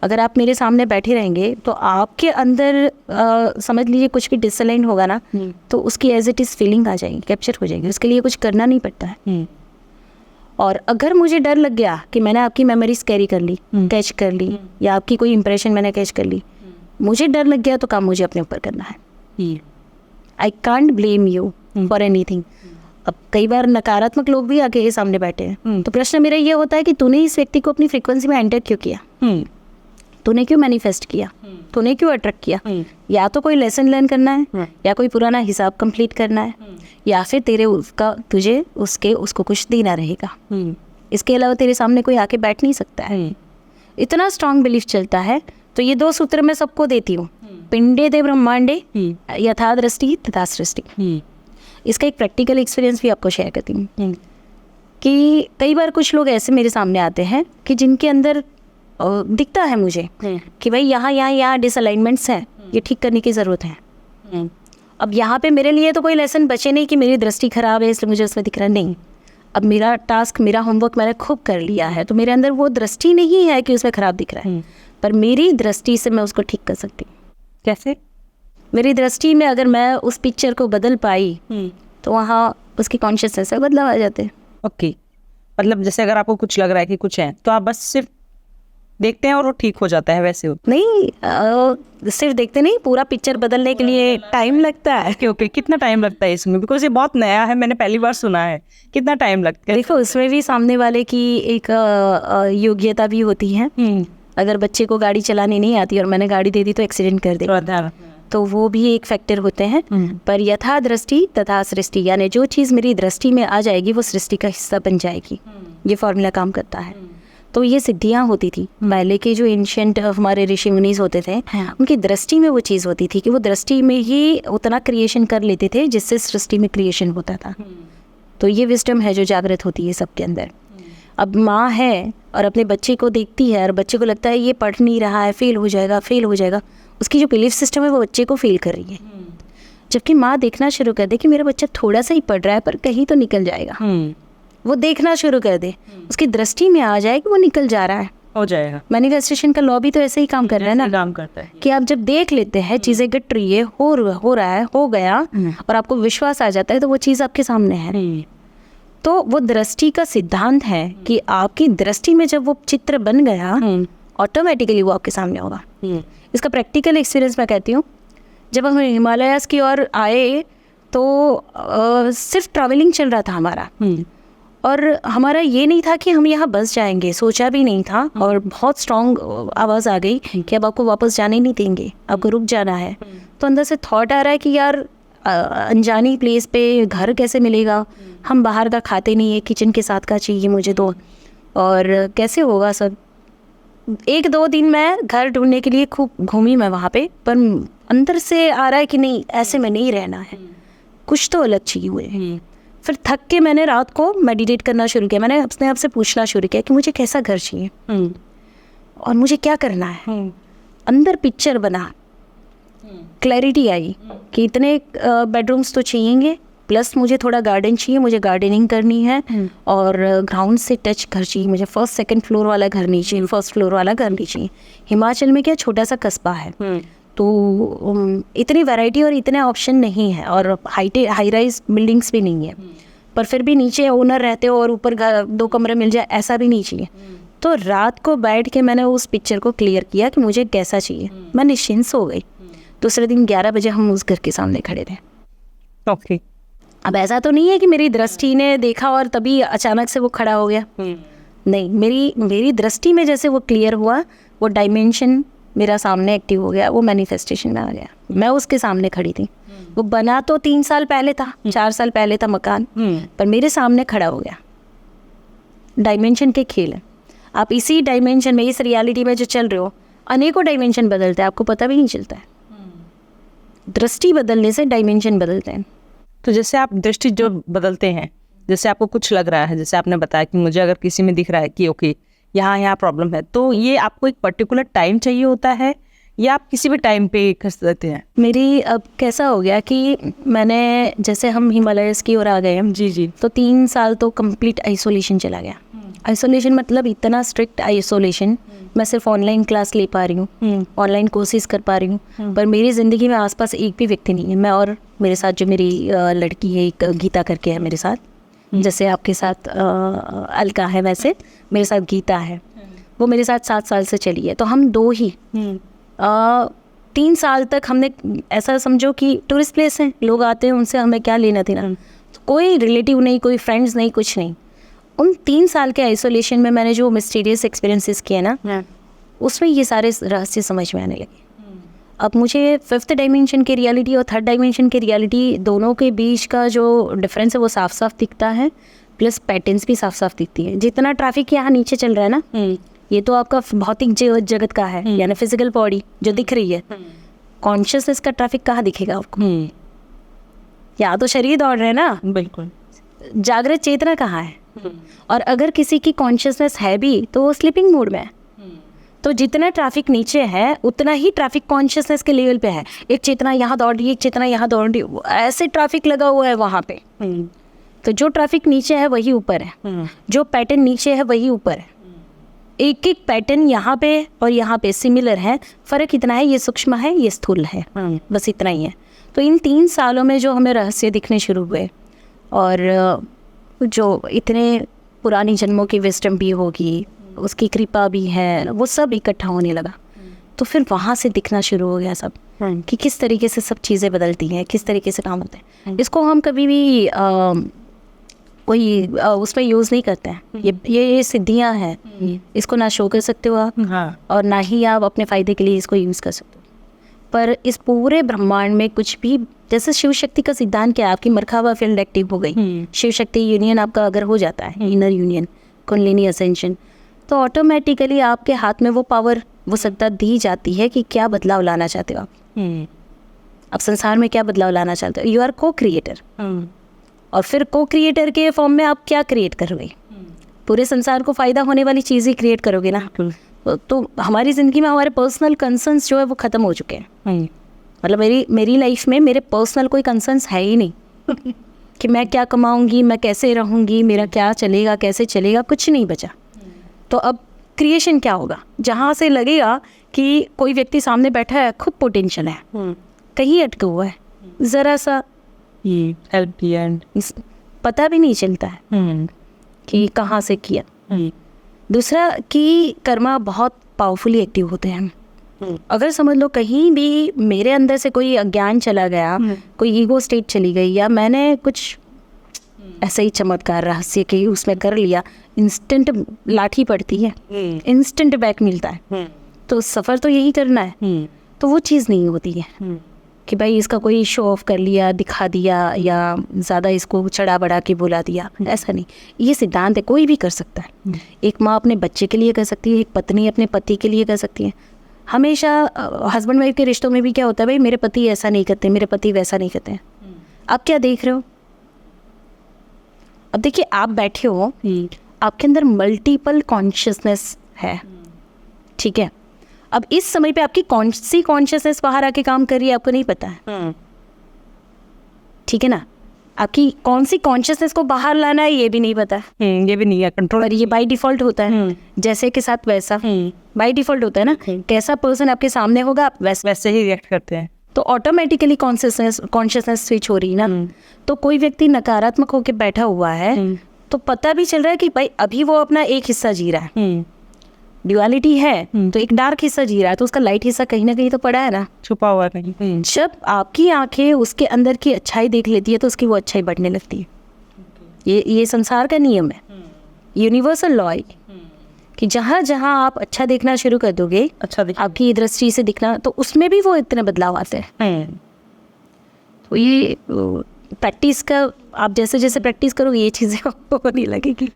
अगर आप मेरे सामने बैठे रहेंगे तो आपके अंदर समझ लीजिए कुछ भी डिसअलाइन होगा ना, तो उसकी एज इट इज़ फीलिंग आ जाएगी, कैप्चर हो जाएगी, उसके लिए कुछ करना नहीं पड़ता है। और अगर मुझे डर लग गया कि मैंने आपकी मेमोरीज कैरी कर ली, कैच कर ली, या आपकी कोई इंप्रेशन मैंने कैच कर ली, मुझे डर लग गया तो काम मुझे अपने ऊपर करना है। I can't blame you for anything. अब कई बार नकारात्मक लोग भी आके सामने बैठे हैं, तो प्रश्न मेरा ये होता है कि तूने इस व्यक्ति को अपनी फ्रीक्वेंसी में एंटर क्यों किया, तूने क्यों मैनिफेस्ट किया, तूने क्यों अट्रैक्ट किया? या तो कोई लेसन लर्न करना है, या कोई पुराना हिसाब कंप्लीट करना है, या फिर तेरे तुझे उसको कुछ देना रहेगा। इसके अलावा तेरे सामने कोई आके बैठ नहीं सकता है। इतना स्ट्रांग बिलीफ चलता है। तो ये 2 सूत्र मैं सबको देती हूँ, पिंडे दे ब्रह्मांडे यथा दृष्टि तथा सृष्टि। इसका एक प्रैक्टिकल एक्सपीरियंस भी आपको शेयर करती हूँ कि कई बार कुछ लोग ऐसे मेरे सामने आते हैं कि जिनके अंदर दिखता है मुझे कि भाई यहाँ डिसअलाइनमेंट्स हैं, ये ठीक करने की ज़रूरत है। अब यहाँ पे मेरे लिए तो कोई लेसन बचे नहीं कि मेरी दृष्टि खराब है इसलिए मुझे उसमें दिख रहा नहीं। अब मेरा टास्क, मेरा होमवर्क मैंने खूब कर लिया है, तो मेरे अंदर वो दृष्टि नहीं है कि उसमें खराब दिख रहा है, पर मेरी दृष्टि से मैं उसको ठीक कर सकती हूँ। कैसे? मेरी दृष्टि में अगर मैं उस पिक्चर को बदल पाई तो वहाँ उसकी कॉन्शियसनेस में बदलाव आ जाते हैं। ओके, मतलब जैसे अगर आपको कुछ लग रहा है कि कुछ है तो आप बस सिर्फ देखते हैं और वो ठीक हो जाता है, वैसे हो? नहीं, सिर्फ देखते नहीं, पूरा पिक्चर बदलने के लिए टाइम लगता है। ओके, कितना टाइम लगता है इसमें? बिकॉज ये बहुत नया है, मैंने पहली बार सुना है। कितना टाइम लगता है? देखो, उसमें भी सामने वाले की एक योग्यता भी होती है। अगर बच्चे को गाड़ी चलानी नहीं आती और मैंने गाड़ी दे दी तो एक्सीडेंट कर दे, तो वो भी एक फैक्टर होते हैं। पर यथा दृष्टि तथा सृष्टि, यानी जो चीज़ मेरी दृष्टि में आ जाएगी वो सृष्टि का हिस्सा बन जाएगी। ये फॉर्मूला काम करता है। तो ये सिद्धियाँ होती थी पहले के जो एंशिएंट हमारे ऋषि मुनीस होते थे, उनकी दृष्टि में वो चीज़ होती थी कि वो दृष्टि में ही उतना क्रिएशन कर लेते थे जिससे सृष्टि में क्रिएशन होता था। तो ये विजडम है जो जागृत होती है सबके अंदर। अब माँ है और अपने बच्चे को देखती है और बच्चे को लगता है ये पढ़ नहीं रहा है, फेल हो जाएगा, उसकी जो बिलीफ सिस्टम है वो बच्चे को फेल कर रही है। जबकि माँ देखना शुरू कर दे कि मेरा बच्चा थोड़ा सा ही पढ़ रहा है पर कहीं तो निकल जाएगा, वो देखना शुरू कर दे, उसकी दृष्टि में आ जाए कि वो निकल जा रहा है, हो जाएगा। मैनिफेस्टेशन का लॉ भी तो ऐसे ही काम कर रहा है ना, काम करता है कि आप जब देख लेते हैं चीज़ें घट रही है, हो रहा है, हो गया, और आपको विश्वास आ जाता है तो वो चीज़ आपके सामने है। तो वो दृष्टि का सिद्धांत है कि आपकी दृष्टि में जब वो चित्र बन गया ऑटोमेटिकली वो आपके सामने होगा। इसका प्रैक्टिकल एक्सपीरियंस मैं कहती हूँ, जब हम हिमालयाज़ की ओर आए तो सिर्फ ट्रैवलिंग चल रहा था हमारा, और हमारा ये नहीं था कि हम यहाँ बस जाएंगे, सोचा भी नहीं था। और बहुत स्ट्रॉन्ग आवाज़ आ गई कि अब आपको वापस जाने नहीं देंगे, आपको रुक जाना है। तो अंदर से थॉट आ रहा है कि यार अनजानी प्लेस पे घर कैसे मिलेगा, हम बाहर का खाते नहीं है, किचन के साथ का चाहिए मुझे तो, और कैसे होगा सब। 1-2 दिन मैं घर ढूंढने के लिए खूब घूमी मैं वहाँ पे, पर अंदर से आ रहा है कि नहीं, ऐसे में नहीं रहना है, कुछ तो अलग चाहिए हुए। फिर थक के मैंने रात को मेडिटेट करना शुरू किया। मैंने अपने आप से पूछना शुरू किया कि मुझे कैसा घर चाहिए और मुझे क्या करना है। अंदर पिक्चर बना, क्लैरिटी आई कि इतने बेडरूम्स तो चाहिए, प्लस मुझे थोड़ा गार्डन चाहिए, मुझे गार्डनिंग करनी है, और ग्राउंड से टच घर चाहिए, मुझे 1st-2nd फ्लोर वाला घर नहीं चाहिए, 1st फ्लोर वाला घर नहीं चाहिए। हिमाचल में क्या छोटा सा कस्बा है, तो इतनी वैरायटी और इतने ऑप्शन नहीं है, और हाई राइज बिल्डिंग्स भी नहीं है, पर फिर भी नीचे ओनर रहते हो और ऊपर 2 कमरे मिल जाए, ऐसा भी नहीं चाहिए। तो रात को बैठ के मैंने उस पिक्चर को क्लियर किया कि मुझे कैसा चाहिए। मैं निश्चिंत हो गई। दूसरे दिन 11 बजे हम उस घर के सामने खड़े थे। ओके। अब ऐसा तो नहीं है कि मेरी दृष्टि ने देखा और तभी अचानक से वो खड़ा हो गया, नहीं, मेरी दृष्टि में जैसे वो क्लियर हुआ, वो डायमेंशन मेरा सामने एक्टिव हो गया, वो मैनिफेस्टेशन में आ गया। मैं उसके सामने खड़ी थी। वो बना तो 3 साल पहले था, 4 साल पहले था मकान, पर मेरे सामने खड़ा हो गया। डायमेंशन के खेल है। आप इसी डायमेंशन में, इस रियलिटी में जो चल रहे हो, अनेकों डायमेंशन बदलते हैं, आपको पता भी नहीं चलता है। दृष्टि बदलने से डायमेंशन बदलते हैं। तो जैसे आप दृष्टि जो बदलते हैं, जैसे आपको कुछ लग रहा है, जैसे आपने बताया कि मुझे अगर किसी में दिख रहा है कि ओके यहाँ प्रॉब्लम है, तो ये आपको एक पर्टिकुलर टाइम चाहिए होता है या आप किसी भी टाइम पे कर सकते हैं? मेरी अब कैसा हो गया कि मैंने जैसे हम हिमालयस की ओर आ गए हैं, जी जी। तो 3 साल तो कंप्लीट आइसोलेशन चला गया। आइसोलेशन मतलब इतना स्ट्रिक्ट आइसोलेशन, मैं सिर्फ ऑनलाइन क्लास ले पा रही हूँ, ऑनलाइन कोर्सेज कर पा रही हूँ, पर मेरी ज़िंदगी में आसपास एक भी व्यक्ति नहीं है। मैं और मेरे साथ जो मेरी लड़की है, एक गीता करके है मेरे साथ, जैसे आपके साथ अलका है, वैसे मेरे साथ गीता है, वो मेरे साथ 7 साल से चली है। तो हम 2 ही 3 साल तक हमने ऐसा समझो कि टूरिस्ट प्लेस हैं, लोग आते हैं, उनसे हमें क्या लेना देना, तो कोई रिलेटिव नहीं, कोई फ्रेंड्स नहीं, कुछ नहीं। उन 3 साल के आइसोलेशन में मैंने जो मिस्टीरियस एक्सपीरियंसेस किए ना, उसमें ये सारे रहस्य समझ में आने लगे। अब मुझे 5th डायमेंशन की रियलिटी और 3rd डायमेंशन की रियलिटी, दोनों के बीच का जो डिफरेंस है वो साफ साफ दिखता है, प्लस पैटर्न्स भी साफ साफ दिखती है। जितना ट्रैफिक यहाँ नीचे चल रहा है ना, ये तो आपका भौतिक जगत का है, यानी फिजिकल बॉडी जो दिख रही है। कॉन्शियसनेस का ट्रैफिक कहाँ दिखेगा आपको? यहाँ तो शरीर दौड़ रहे हैं ना, बिल्कुल। जागृत चेतना कहाँ है? और अगर किसी की कॉन्शियसनेस है भी तो वो स्लीपिंग मोड में है। तो जितना ट्रैफिक नीचे है उतना ही ट्रैफिक कॉन्शियसनेस के लेवल पे है। एक चेतना यहाँ दौड़ रही है, एक चेतना यहाँ दौड़ रही है, ऐसे ट्रैफिक लगा हुआ है वहाँ पे। तो जो ट्रैफिक नीचे है वही ऊपर है, जो पैटर्न नीचे है वही ऊपर है। एक एक पैटर्न यहाँ पे और यहाँ पे सिमिलर है, फ़र्क इतना है, ये सूक्ष्म है, ये स्थूल है, बस इतना ही है। तो इन 3 सालों में जो हमें रहस्य दिखने शुरू हुए, और जो इतने पुरानी जन्मों की विजडम भी होगी, उसकी कृपा भी है, वो सब इकट्ठा होने लगा। तो फिर वहाँ से दिखना शुरू हो गया सब, कि किस तरीके से सब चीज़ें बदलती हैं, किस तरीके से काम होते हैं। इसको हम कभी भी कोई उसमें यूज़ नहीं करते हैं। ये सिद्धियाँ हैं, इसको ना शो कर सकते हो आप, हाँ। और ना ही आप अपने फ़ायदे के लिए इसको यूज़ कर सकते हो। पर इस पूरे ब्रह्मांड में कुछ भी, जैसे शिव शक्ति का सिद्धांत क्या है, आपकी मरखावा फील्ड एक्टिव हो गई, शिव शक्ति यूनियन आपका अगर हो जाता है, इनर यूनियन, कुंडलिनी असेंशन, तो ऑटोमेटिकली आपके हाथ में वो पावर, वो सत्ता दी जाती है कि क्या बदलाव लाना चाहते हो आप। अब संसार में क्या बदलाव लाना चाहते हो? यू आर को क्रिएटर। और फिर को क्रिएटर के फॉर्म में आप क्या क्रिएट करोगे? पूरे संसार को फ़ायदा होने वाली चीज़ ही क्रिएट करोगे ना। तो हमारी ज़िंदगी में हमारे पर्सनल कंसर्न्स जो है वो ख़त्म हो चुके हैं। मतलब मेरी लाइफ में मेरे पर्सनल कोई कंसर्न्स है ही नहीं कि मैं क्या कमाऊंगी, मैं कैसे रहूंगी, मेरा क्या चलेगा, कैसे चलेगा, कुछ नहीं बचा। तो अब क्रिएशन क्या होगा? जहाँ से लगेगा कि कोई व्यक्ति सामने बैठा है, खूब पोटेंशियल है, कहीं अटका हुआ है, ज़रा सा हेल्प एंड पता भी नहीं चलता है कि कहाँ से किया। दूसरा कि कर्मा बहुत पावरफुली एक्टिव होते हैं। अगर समझ लो कहीं भी मेरे अंदर से कोई अज्ञान चला गया, कोई ईगो स्टेट चली गई, या मैंने कुछ ऐसे ही चमत्कार रहस्य के उसमें कर लिया, इंस्टेंट लाठी पड़ती है, इंस्टेंट बैक मिलता है। तो सफ़र तो यही करना है, तो वो चीज़ नहीं होती है कि भाई इसका कोई शो ऑफ कर लिया, दिखा दिया, या ज़्यादा इसको चढ़ा बढ़ा के बुला दिया, ऐसा नहीं। ये सिद्धांत है, कोई भी कर सकता है। एक माँ अपने बच्चे के लिए कर सकती है, एक पत्नी अपने पति के लिए कर सकती है। हमेशा हस्बैंड वाइफ के रिश्तों में भी क्या होता है, भाई मेरे पति ऐसा नहीं करते, मेरे पति वैसा नहीं करते हैं। आप क्या देख रहे हो? अब देखिए, आप बैठे हो, आपके अंदर मल्टीपल कॉन्शियसनेस है, ठीक है। अब इस समय पे आपकी कौन सी कॉन्शियसनेस बाहर आके काम कर रही है आपको नहीं पता है, ठीक है ना। आपकी कौन सी कॉन्शियसनेस को बाहर लाना है ये भी नहीं पता है, ये भी नहीं है कंट्रोल। पर ये बाय डिफॉल्ट होता है, जैसे के साथ वैसा बाय डिफॉल्ट होता है ना। कैसा पर्सन आपके सामने होगा आप वैसे ही रिएक्ट करते हैं, तो ऑटोमेटिकली कॉन्शियसनेस स्विच हो रही है ना। तो कोई व्यक्ति नकारात्मक होकर बैठा हुआ है तो पता भी चल रहा है कि भाई अभी वो अपना एक हिस्सा जी रहा है, ड्युअलिटी है, तो एक डार्क हिस्सा जी रहा है, तो उसका लाइट हिस्सा कहीं ना कहीं तो पड़ा है ना, छुपा हुआ है कहीं। जब आपकी आंखें उसके अंदर की अच्छाई देख लेती है तो उसकी वो अच्छाई बढ़ने लगती है। ये संसार का नियम है, यूनिवर्सल लॉ है कि जहाँ जहाँ आप अच्छा देखना शुरू कर दोगे, अच्छा आपकी दृष्टि से दिखना, तो उसमें भी वो इतने बदलाव आते हैं। तो ये प्रैक्टिस का, आप जैसे जैसे प्रैक्टिस करोगे ये चीज़ें आपको नहीं लगेगी।